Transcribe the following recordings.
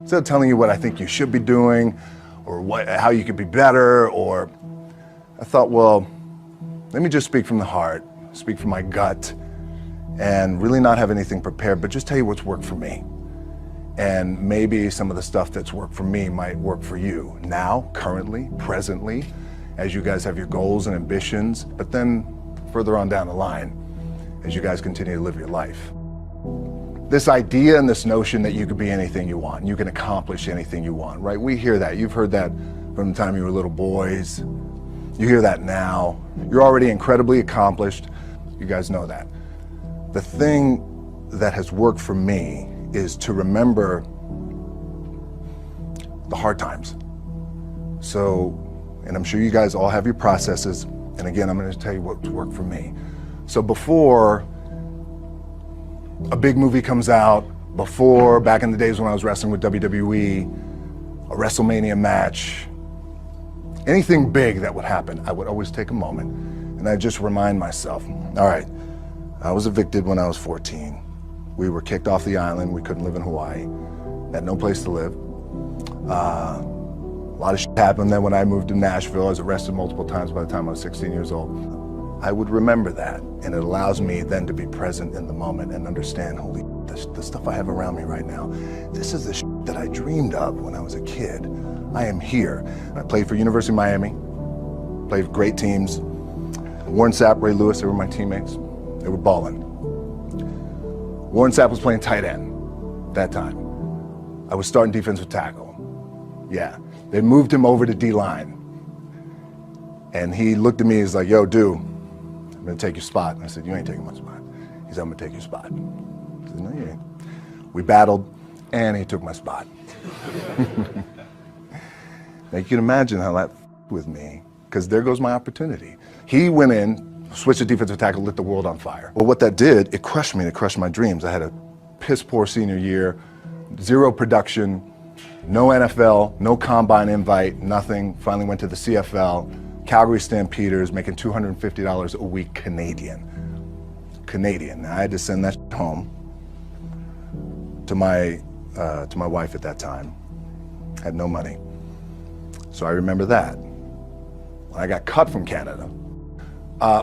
Instead of telling you what I think you should be doing or how you could be better, or I thought, well, let me just speak from the heart, speak from my gut, and really not have anything prepared, but just tell you what's worked for me. And maybe some of the stuff that's worked for me might work for you now, currently, presently, as you guys have your goals and ambitions, but then further on down the line, as you guys continue to live your life. This idea and this notion that you could be anything you want, you can accomplish anything you want, right? We hear that. You've heard that from the time you were little boys. You hear that now. You're already incredibly accomplished. You guys know that. The thing that has worked for me is to remember the hard times. So, and I'm sure you guys all have your processes. And again, I'm going to tell you what's worked for me. So before a big movie comes out, before, back in the days when I was wrestling with WWE, a WrestleMania match, anything big that would happen, I would always take a moment and I'd just remind myself, all right, I was evicted when I was 14. We were kicked off the island. We couldn't live in Hawaii. Had no place to live. A lot of shit happened then when I moved to Nashville. I was arrested multiple times by the time I was 16 years old. I would remember that, and it allows me then to be present in the moment and understand, holy, the stuff I have around me right now, this is the shit that I dreamed of when I was a kid. I am here. I played for University of Miami, played for great teams. Warren Sapp, Ray Lewis, they were my teammates. They were balling. Warren Sapp was playing tight end that time. I was starting defensive tackle. Yeah, they moved him over to D-line. And he looked at me, he's like, yo, dude, I'm gonna take your spot. And I said, you ain't taking my spot. He said, I'm gonna take your spot. I said, no, you ain't. We battled, and he took my spot. Now you can imagine how that with me, because there goes my opportunity. He went in, switched to defensive tackle, lit the world on fire. Well, what that did, it crushed me, it crushed my dreams. I had a piss poor senior year, zero production, no NFL, no combine invite, nothing. Finally went to the CFL, Calgary Stampeders, making $250 a week Canadian. Now I had to send that home to my wife at that time. Had no money. So I remember that. When I got cut from Canada,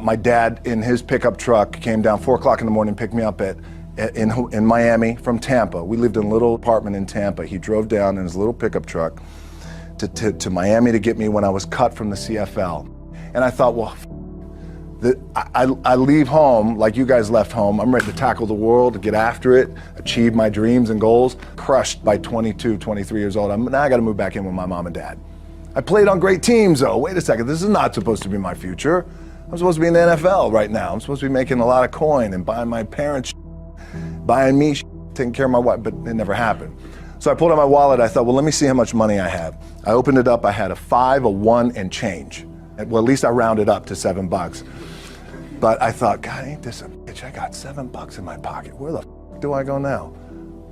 my dad in his pickup truck came down 4 o'clock in the morning, picked me up in Miami from Tampa. We lived in a little apartment in Tampa. He drove down in his little pickup truck to Miami to get me when I was cut from the CFL. And I thought, well, I leave home like you guys left home. I'm ready to tackle the world, to get after it, achieve my dreams and goals. Crushed by 22, 23 years old. Now I got to move back in with my mom and dad. I played on great teams though. Wait a second, this is not supposed to be my future. I'm supposed to be in the NFL right now. I'm supposed to be making a lot of coin and buying my parents, buying me, taking care of my wife, but it never happened. So I pulled out my wallet. I thought, well, let me see how much money I have. I opened it up. I had a 5, a 1, and change. Well, at least I rounded up to $7. But I thought, God, ain't this a bitch? I got $7 in my pocket. Where the f do I go now?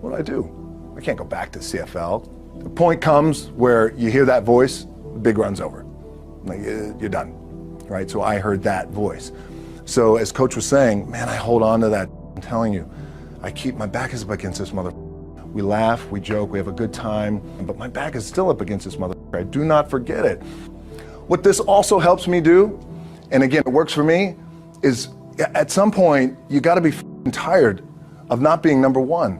What do I do? I can't go back to CFL. The point comes where you hear that voice, the big run's over. Like, you're done, right? So I heard that voice. So as Coach was saying, man, I hold on to that. I'm telling you, I keep my back is up against this mother. We laugh, we joke, we have a good time, but my back is still up against this mother. I do not forget it. What this also helps me do, and again, it works for me, is at some point, you gotta be tired of not being number one.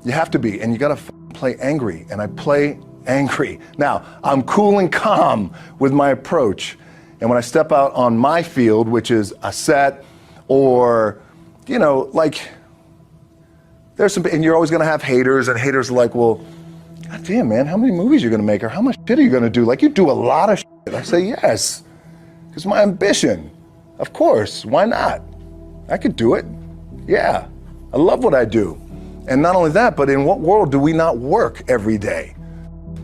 You have to be, and you gotta play angry, and I play angry. Now, I'm cool and calm with my approach, and when I step out on my field, which is a set, or, you know, like, there's some, and you're always gonna have haters, and haters are like, well, God damn, man, how many movies are you gonna make, or how much shit are you gonna do? Like, you do a lot of shit. I say, yes, it's my ambition. Of course, why not? I could do it. Yeah, I love what I do. And not only that, but in what world do we not work every day?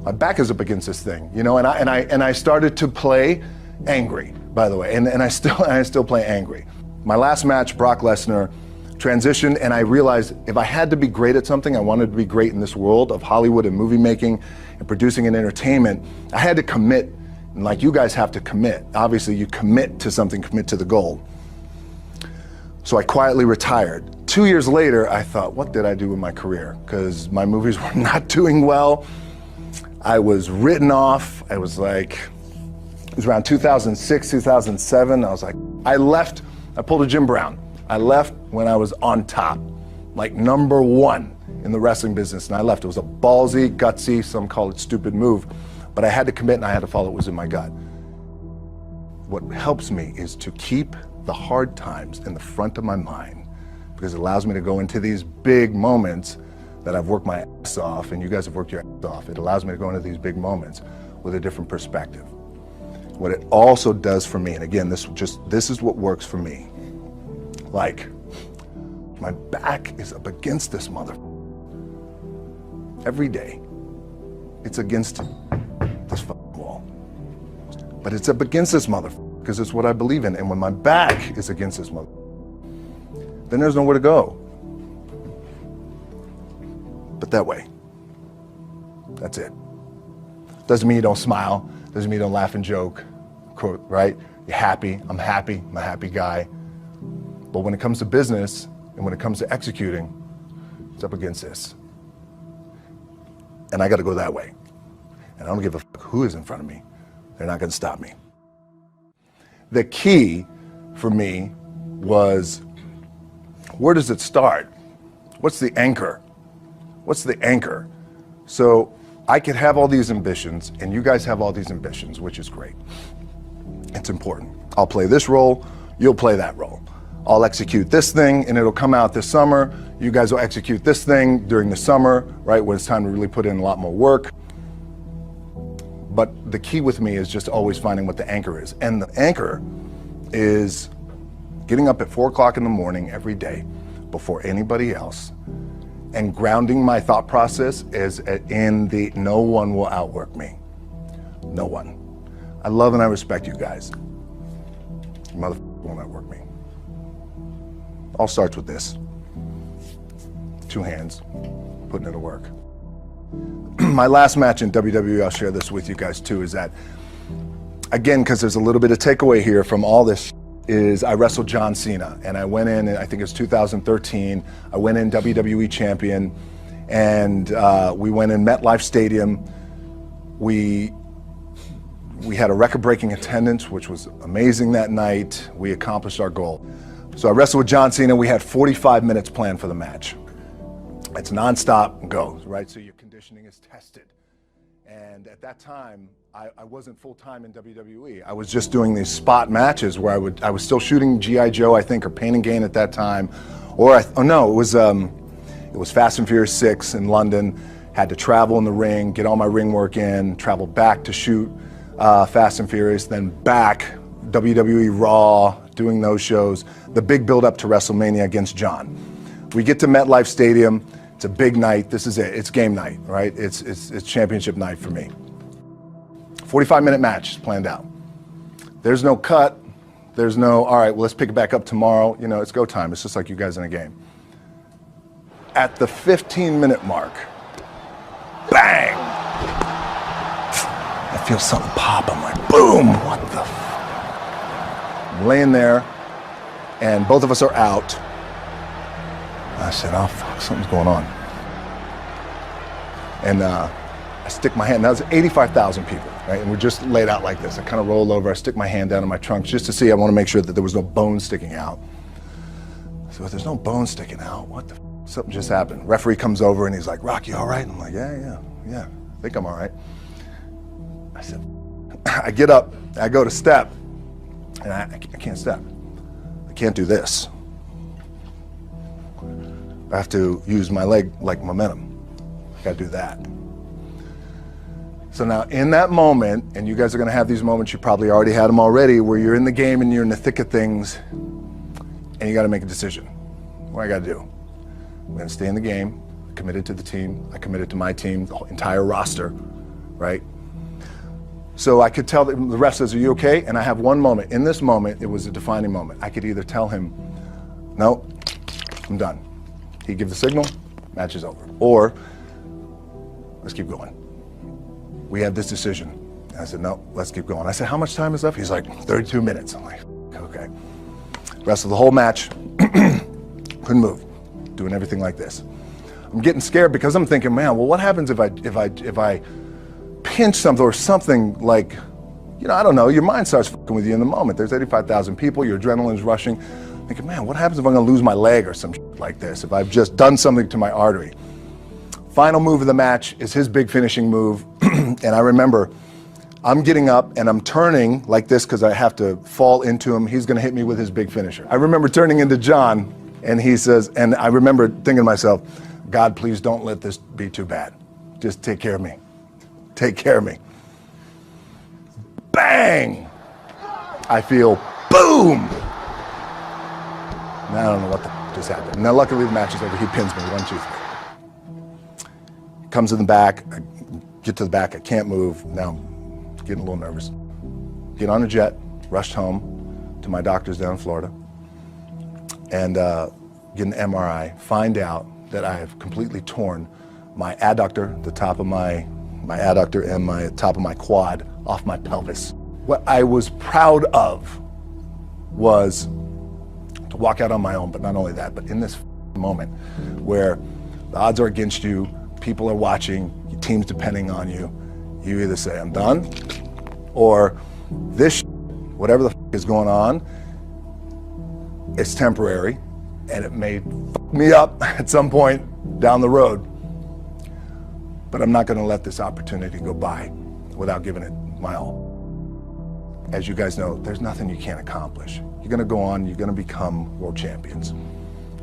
My back is up against this thing, you know, and I started to play angry, by the way, and I still play angry. My last match, Brock Lesnar, transitioned, and I realized if I had to be great at something, I wanted to be great in this world of Hollywood and movie making and producing and entertainment, I had to commit, and like you guys have to commit. Obviously, you commit to something, commit to the goal. So I quietly retired 2 years later, I thought, what did I do with my career? Because my movies were not doing well. I was written off. I was like, it was around 2006, 2007. I was like, I left, I pulled a Jim Brown. I left when I was on top, like #1 in the wrestling business, and I left. It was a ballsy, gutsy, some call it stupid move, but I had to commit and I had to follow what was in my gut. What helps me is to keep the hard times in the front of my mind, because it allows me to go into these big moments that I've worked my ass off, and you guys have worked your ass off. It allows me to go into these big moments with a different perspective. What it also does for me, and again, this is what works for me. Like, my back is up against this mother. Every day, it's against this wall. But it's up against this mother, because it's what I believe in. And when my back is against this mother, then there's nowhere to go. But that way. That's it. Doesn't mean you don't smile. Doesn't mean you don't laugh and joke. Quote, right? You're happy. I'm happy. I'm a happy guy. But when it comes to business and when it comes to executing, it's up against this. And I got to go that way. And I don't give a fuck who is in front of me. They're not going to stop me. The key for me was, where does it start? What's the anchor? What's the anchor? So I could have all these ambitions, and you guys have all these ambitions, which is great. It's important. I'll play this role, you'll play that role. I'll execute this thing, and it'll come out this summer. You guys will execute this thing during the summer, right, when it's time to really put in a lot more work. But the key with me is just always finding what the anchor is. And the anchor is getting up at 4 o'clock in the morning every day before anybody else, and grounding my thought process is in the no one will outwork me. No one. I love and I respect you guys. You motherfuckers won't outwork me. All starts with this. 2 hands, putting it to work. My last match in WWE, I'll share this with you guys too, is that, again, because there's a little bit of takeaway here from all this, is I wrestled John Cena, and I went in, I think it was 2013, I went in WWE champion, and we went in MetLife Stadium. We had a record-breaking attendance, which was amazing that night. We accomplished our goal. So I wrestled with John Cena. We had 45 minutes planned for the match. It's nonstop, go, right? So your conditioning is tested. And at that time, I wasn't full-time in WWE. I was just doing these spot matches where I was still shooting G.I. Joe, I think, or Pain and Gain at that time. Or, it was Fast and Furious 6 in London. Had to travel in the ring, get all my ring work in, travel back to shoot Fast and Furious, then back, WWE Raw, doing those shows. The big build-up to WrestleMania against John. We get to MetLife Stadium. It's a big night. This is it. It's game night, right? It's championship night for me. 45-minute match planned out. There's no cut. There's no, all right, well, let's pick it back up tomorrow. You know, it's go time. It's just like you guys in a game. At the 15-minute mark, bang! I feel something pop. I'm like, boom! What the I'm laying there, and both of us are out. I said, oh, fuck, something's going on. And I stick my hand, that was 85,000 people, right? And we're just laid out like this. I kind of roll over, I stick my hand down in my trunk just to see, I want to make sure that there was no bone sticking out. So if there's no bone sticking out, what the f? Something just happened. Referee comes over and he's like, Rock, you all right? I'm like, yeah, I think I'm all right. I said, I get up, I go to step, and I can't step. I can't do this. I have to use my leg like momentum. I gotta do that. So now in that moment, and you guys are gonna have these moments, you probably already had them already, where you're in the game and you're in the thick of things, and you gotta make a decision. What I gotta do? I'm gonna stay in the game, committed to the team, I committed to my team, the entire roster, right? So I could tell the ref says, are you okay? And I have one moment. In this moment, it was a defining moment. I could either tell him, no, I'm done. He'd give the signal, match is over. Or, let's keep going. We have this decision. And I said, no, let's keep going. I said, how much time is left? He's like, 32 minutes. I'm like, okay. Rest of the whole match, couldn't move. doing everything like this. I'm getting scared because I'm thinking, man, well, what happens if I pinch something or something like, you know, I don't know, your mind starts fucking with you in the moment. There's 85,000 people, your adrenaline's rushing. Thinking, man, what happens if I'm gonna lose my leg or some shit like this, if I've just done something to my artery? Final move of the match is his big finishing move. And I remember I'm getting up and I'm turning like this because I have to fall into him. He's gonna hit me with his big finisher. I remember turning into John and he says, and I remember thinking to myself, God, please don't let this be too bad. Just take care of me. Take care of me. Bang! I feel boom! Now I don't know what the just happened. Now luckily the match is over. He pins me, 1, 2, 3. Comes in the back, I get to the back, I can't move. Now I'm getting a little nervous. Get on a jet, rushed home to my doctor's down in Florida, and get an MRI, find out that I have completely torn my adductor, the top of my adductor and my top of my quad off my pelvis. What I was proud of was to walk out on my own, but not only that, but in this moment where the odds are against you, people are watching, your team's depending on you, you either say, I'm done, or this whatever the is going on, it's temporary, and it may fuck me up at some point down the road, but I'm not gonna let this opportunity go by without giving it my all. As you guys know, there's nothing you can't accomplish. You're gonna go on, you're gonna become world champions.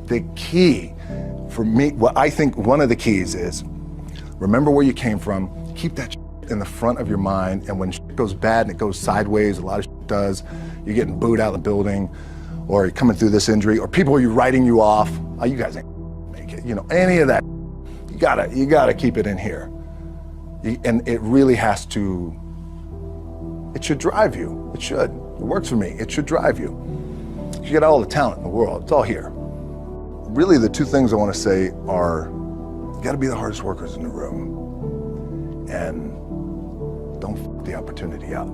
The key for me, what I think one of the keys is, remember where you came from, keep that in the front of your mind, and when shit goes bad and it goes sideways, a lot of shit does, you're getting booed out of the building, or you're coming through this injury, or people are writing you off, oh, you guys ain't make it, you know, any of that, you gotta keep it in here. And it really has to, it should drive you, it should. It works for me, it should drive you. You got all the talent in the world, it's all here. Really the two things I wanna say are, you gotta be the hardest workers in the room, and don't f the opportunity up.